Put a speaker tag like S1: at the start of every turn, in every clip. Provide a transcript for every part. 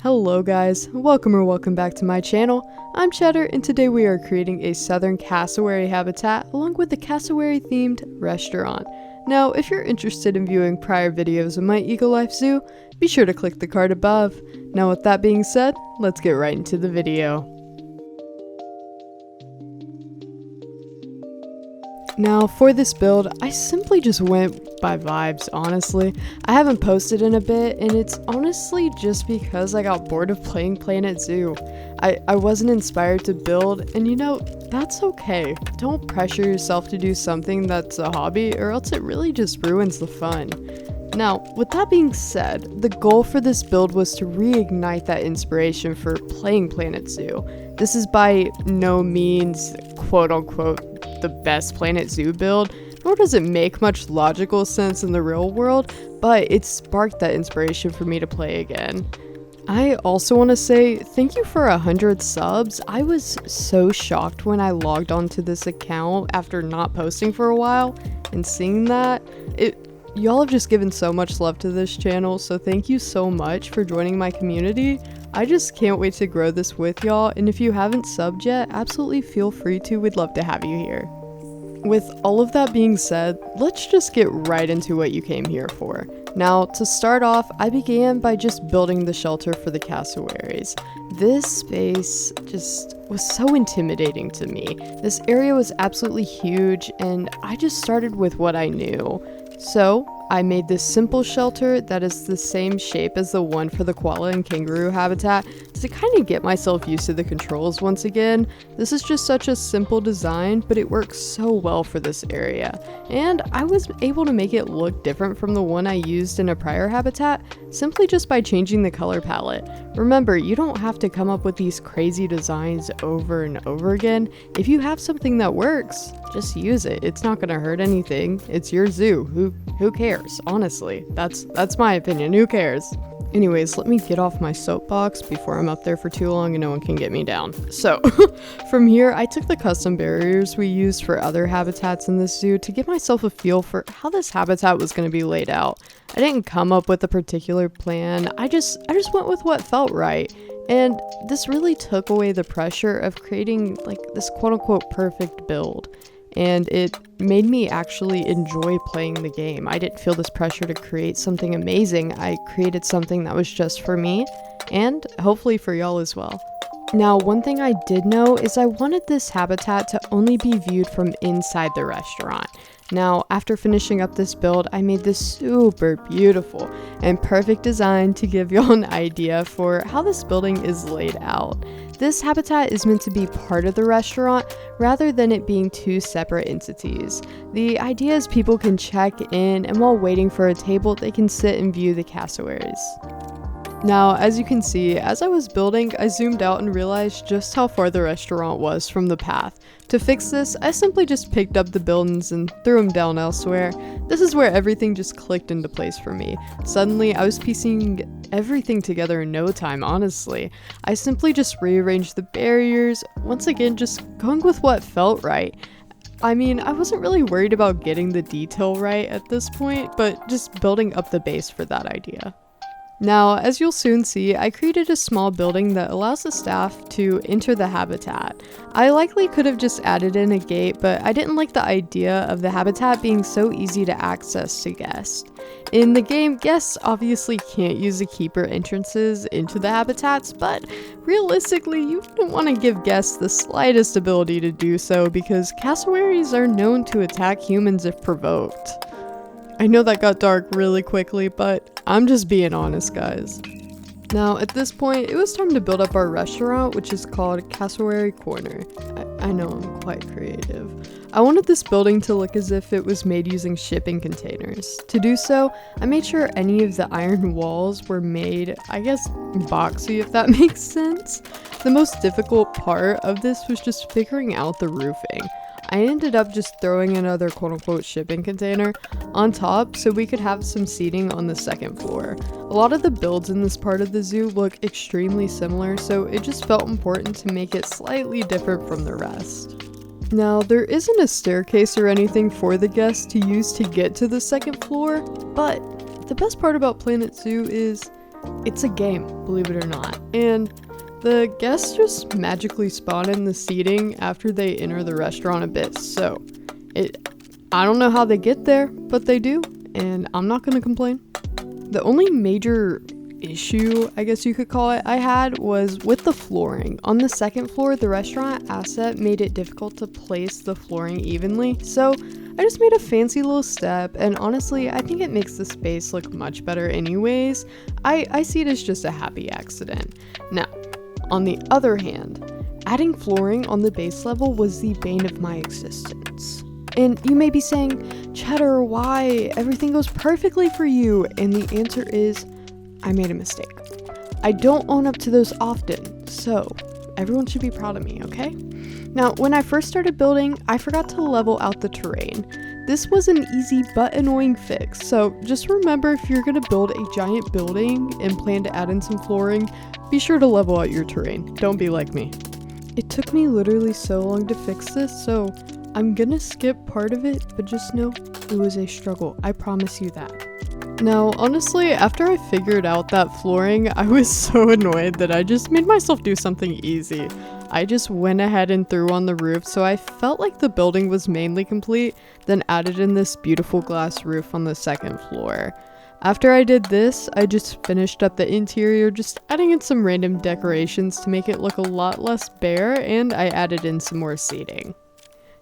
S1: Hello guys, welcome back to my channel. I'm Cheddar and today we are creating a Southern Cassowary Habitat along with a cassowary themed restaurant. Now if you're interested in viewing prior videos of my EcoLife zoo, be sure to click the card above. Now with that being said, let's get right into the video. Now for this build, I simply just went by vibes, honestly. I haven't posted in a bit and it's honestly just because I got bored of playing Planet Zoo. I wasn't inspired to build, and you know, that's okay. Don't pressure yourself to do something that's a hobby or else it really just ruins the fun. Now, with that being said, the goal for this build was to reignite that inspiration for playing Planet Zoo. This is by no means, quote-unquote, the best Planet Zoo build, nor does it make much logical sense in the real world, but it sparked that inspiration for me to play again. I also want to say thank you for 100 subs. I was so shocked when I logged onto this account after not posting for a while, and seeing that, y'all have just given so much love to this channel, so thank you so much for joining my community. I just can't wait to grow this with y'all, and if you haven't subbed yet, absolutely feel free to. We'd love to have you here. With all of that being said, let's just get right into what you came here for. Now, to start off, I began by just building the shelter for the cassowaries. This space just was so intimidating to me. This area was absolutely huge, and I just started with what I knew. So, I made this simple shelter that is the same shape as the one for the koala and kangaroo habitat to kind of get myself used to the controls once again. This is just such a simple design, but it works so well for this area. And I was able to make it look different from the one I used in a prior habitat simply just by changing the color palette. Remember, you don't have to come up with these crazy designs over and over again. If you have something that works, just use it. It's not gonna hurt anything. It's your zoo. Who cares? Honestly, that's my opinion. Who cares? Anyways, let me get off my soapbox before I'm up there for too long and no one can get me down. So, from here, I took the custom barriers we used for other habitats in this zoo to give myself a feel for how this habitat was going to be laid out. I didn't come up with a particular plan. I just went with what felt right. And this really took away the pressure of creating like this quote-unquote perfect build. And it made me actually enjoy playing the game. I didn't feel this pressure to create something amazing. I created something that was just for me, and hopefully for y'all as well. Now, one thing I did know is I wanted this habitat to only be viewed from inside the restaurant. Now, after finishing up this build, I made this super beautiful and perfect design to give y'all an idea for how this building is laid out. This habitat is meant to be part of the restaurant rather than it being two separate entities. The idea is people can check in, and while waiting for a table, they can sit and view the cassowaries. Now, as you can see, as I was building, I zoomed out and realized just how far the restaurant was from the path. To fix this, I simply just picked up the buildings and threw them down elsewhere. This is where everything just clicked into place for me. Suddenly, I was piecing everything together in no time, honestly. I simply just rearranged the barriers, once again just going with what felt right. I mean, I wasn't really worried about getting the detail right at this point, but just building up the base for that idea. Now, as you'll soon see, I created a small building that allows the staff to enter the habitat. I likely could have just added in a gate, but I didn't like the idea of the habitat being so easy to access to guests. In the game, guests obviously can't use the keeper entrances into the habitats, but realistically, you don't want to give guests the slightest ability to do so because cassowaries are known to attack humans if provoked. I know that got dark really quickly, but I'm just being honest, guys. Now, at this point, it was time to build up our restaurant, which is called Cassowary Corner. I know I'm quite creative. I wanted this building to look as if it was made using shipping containers. To do so, I made sure any of the iron walls were made, I guess, boxy, if that makes sense. The most difficult part of this was just figuring out the roofing. I ended up just throwing another quote-unquote shipping container on top so we could have some seating on the second floor. A lot of the builds in this part of the zoo look extremely similar, so it just felt important to make it slightly different from the rest. Now, there isn't a staircase or anything for the guests to use to get to the second floor, but the best part about Planet Zoo is it's a game, believe it or not. And the guests just magically spawn in the seating after they enter the restaurant abyss. So I don't know how they get there, but they do, and I'm not gonna complain. The only major issue, I guess you could call it, I had was with the flooring. On the second floor, the restaurant asset made it difficult to place the flooring evenly, so I just made a fancy little step, and honestly, I think it makes the space look much better anyways. I see it as just a happy accident. Now, on the other hand, adding flooring on the base level was the bane of my existence. And you may be saying, Cheddar, why? Everything goes perfectly for you. And the answer is, I made a mistake. I don't own up to those often, so everyone should be proud of me, okay? Now, when I first started building, I forgot to level out the terrain. This was an easy but annoying fix, so just remember if you're gonna build a giant building and plan to add in some flooring, be sure to level out your terrain. Don't be like me. It took me literally so long to fix this, so I'm gonna skip part of it, but just know it was a struggle. I promise you that. Now, honestly, after I figured out that flooring, I was so annoyed that I just made myself do something easy. I just went ahead and threw on the roof, so I felt like the building was mainly complete, then added in this beautiful glass roof on the second floor. After I did this, I just finished up the interior, just adding in some random decorations to make it look a lot less bare, and I added in some more seating.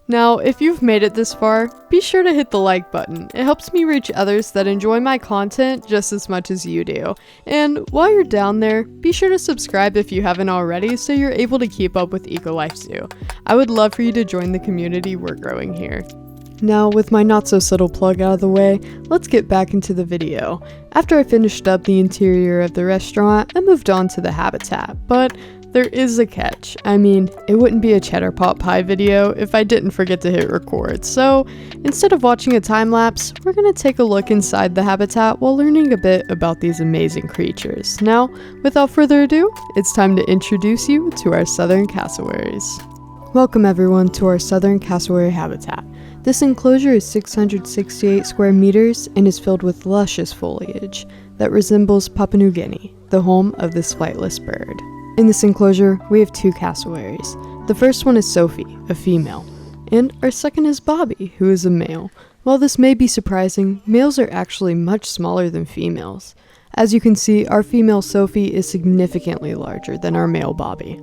S1: Now, if you've made it this far, be sure to hit the like button. It helps me reach others that enjoy my content just as much as you do. And while you're down there, be sure to subscribe if you haven't already so you're able to keep up with EcoLife Zoo. I would love for you to join the community we're growing here. Now, with my not so subtle plug out of the way, let's get back into the video. After I finished up the interior of the restaurant, I moved on to the habitat, but there is a catch. I mean, it wouldn't be a cheddar pot pie video if I didn't forget to hit record, so instead of watching a time lapse, we're gonna take a look inside the habitat while learning a bit about these amazing creatures. Now, without further ado, it's time to introduce you to our Southern Cassowaries. Welcome everyone to our Southern Cassowary Habitat. This enclosure is 668 square meters and is filled with luscious foliage that resembles Papua New Guinea, the home of this flightless bird. In this enclosure, we have two cassowaries. The first one is Sophie, a female, and our second is Bobby, who is a male. While this may be surprising, males are actually much smaller than females. As you can see, our female Sophie is significantly larger than our male Bobby.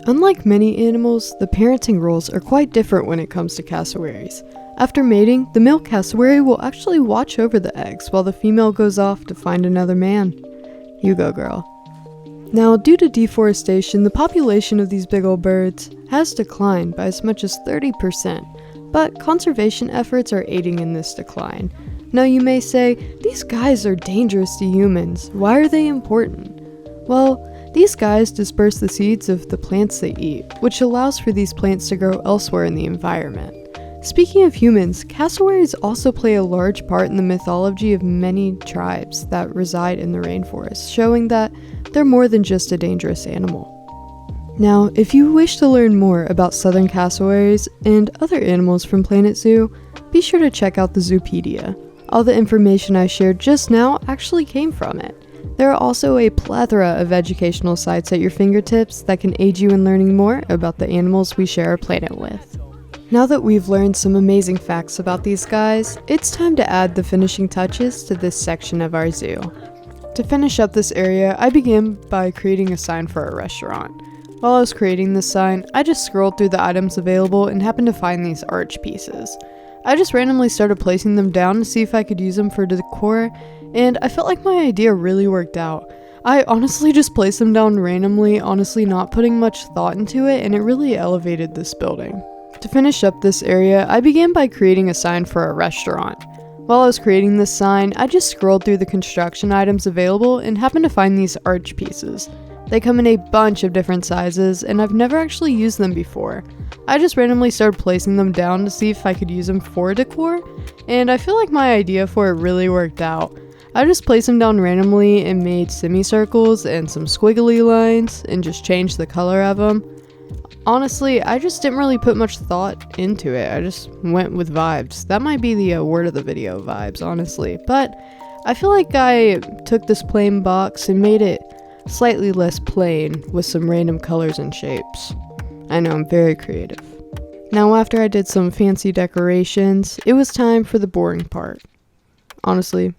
S1: Unlike many animals, the parenting roles are quite different when it comes to cassowaries. After mating, the male cassowary will actually watch over the eggs while the female goes off to find another man. You go, girl. Now, due to deforestation, the population of these big old birds has declined by as much as 30%, but conservation efforts are aiding in this decline. Now you may say, these guys are dangerous to humans. Why are they important? Well, these guys disperse the seeds of the plants they eat, which allows for these plants to grow elsewhere in the environment. Speaking of humans, cassowaries also play a large part in the mythology of many tribes that reside in the rainforest, showing that they're more than just a dangerous animal. Now, if you wish to learn more about southern cassowaries and other animals from Planet Zoo, be sure to check out the Zoopedia. All the information I shared just now actually came from it. There are also a plethora of educational sites at your fingertips that can aid you in learning more about the animals we share our planet with. Now that we've learned some amazing facts about these guys, it's time to add the finishing touches to this section of our zoo. To finish up this area, I began by creating a sign for our restaurant. While I was creating this sign, I just scrolled through the items available and happened to find these arch pieces. I just randomly started placing them down to see if I could use them for decor, and I felt like my idea really worked out. I honestly just placed them down randomly, honestly not putting much thought into it, and it really elevated this building. To finish up this area, I began by creating a sign for our restaurant. While I was creating this sign, I just scrolled through the construction items available and happened to find these arch pieces. They come in a bunch of different sizes, and I've never actually used them before. I just randomly started placing them down to see if I could use them for decor, and I feel like my idea for it really worked out. I just placed them down randomly and made semicircles and some squiggly lines and just changed the color of them. Honestly, I just didn't really put much thought into it. I just went with vibes. That might be the word of the video, vibes, honestly. But I feel like I took this plain box and made it slightly less plain with some random colors and shapes. I know, I'm very creative. Now after I did some fancy decorations, it was time for the boring part. Honestly,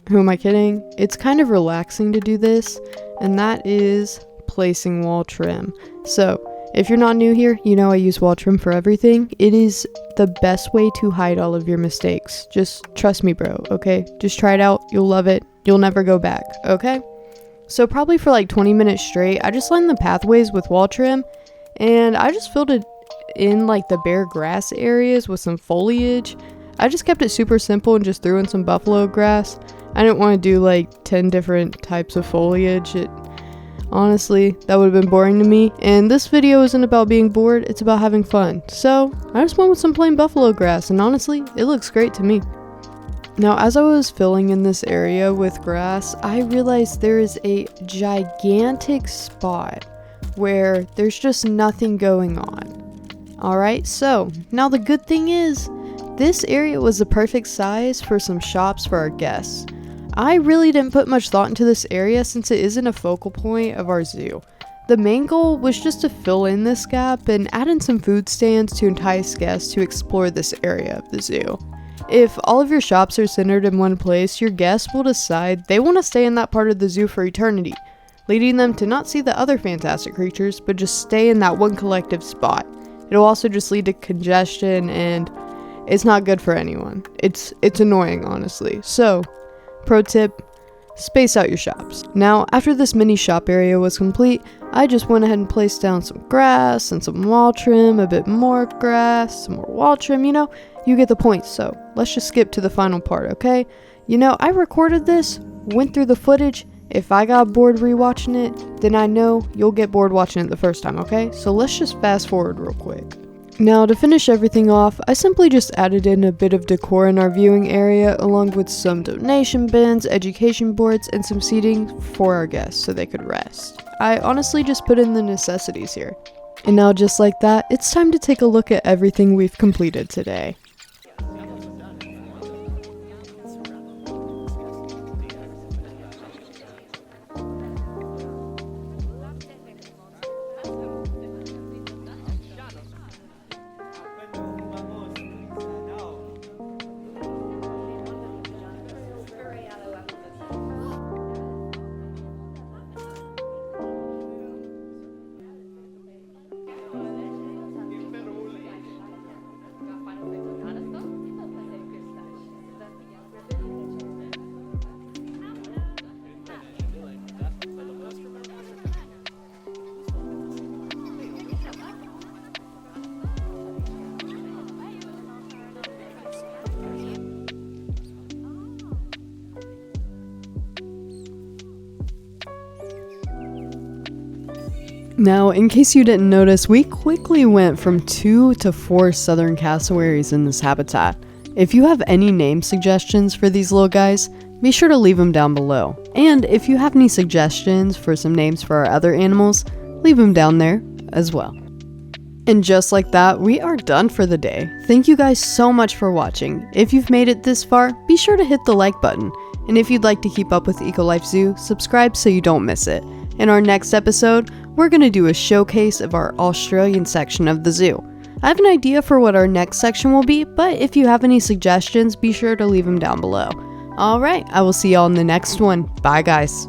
S1: who am I kidding? It's kind of relaxing to do this, and that is placing wall trim. So, if you're not new here, you know I use wall trim for everything. It is the best way to hide all of your mistakes. Just trust me, bro, okay? Just try it out. You'll love it. You'll never go back, okay? So probably for like 20 minutes straight, I just lined the pathways with wall trim, and I just filled it in like the bare grass areas with some foliage. I just kept it super simple and just threw in some buffalo grass. I didn't want to do like 10 different types of foliage. Honestly, that would have been boring to me, and this video isn't about being bored, it's about having fun. So, I just went with some plain buffalo grass, and honestly, it looks great to me. Now, as I was filling in this area with grass, I realized there is a gigantic spot where there's just nothing going on. Alright, so, now the good thing is, this area was the perfect size for some shops for our guests. I really didn't put much thought into this area since it isn't a focal point of our zoo. The main goal was just to fill in this gap and add in some food stands to entice guests to explore this area of the zoo. If all of your shops are centered in one place, your guests will decide they want to stay in that part of the zoo for eternity, leading them to not see the other fantastic creatures, but just stay in that one collective spot. It'll also just lead to congestion, and it's not good for anyone. It's annoying, honestly. So, pro tip, space out your shops. Now, after this mini shop area was complete, I just went ahead and placed down some grass and some wall trim, a bit more grass, some more wall trim, you get the point. So, let's just skip to the final part, okay? I recorded this, went through the footage. If I got bored rewatching it, then I know you'll get bored watching it the first time, okay? So let's just fast forward real quick. Now, to finish everything off, I simply just added in a bit of decor in our viewing area, along with some donation bins, education boards, and some seating for our guests so they could rest. I honestly just put in the necessities here. And now, just like that, it's time to take a look at everything we've completed today. Now, in case you didn't notice, we quickly went from 2 to 4 Southern Cassowaries in this habitat. If you have any name suggestions for these little guys, be sure to leave them down below. And if you have any suggestions for some names for our other animals, leave them down there as well. And just like that, we are done for the day. Thank you guys so much for watching. If you've made it this far, be sure to hit the like button. And if you'd like to keep up with EcoLife Zoo, subscribe so you don't miss it. In our next episode, we're going to do a showcase of our Australian section of the zoo. I have an idea for what our next section will be, but if you have any suggestions, be sure to leave them down below. Alright, I will see y'all in the next one. Bye guys.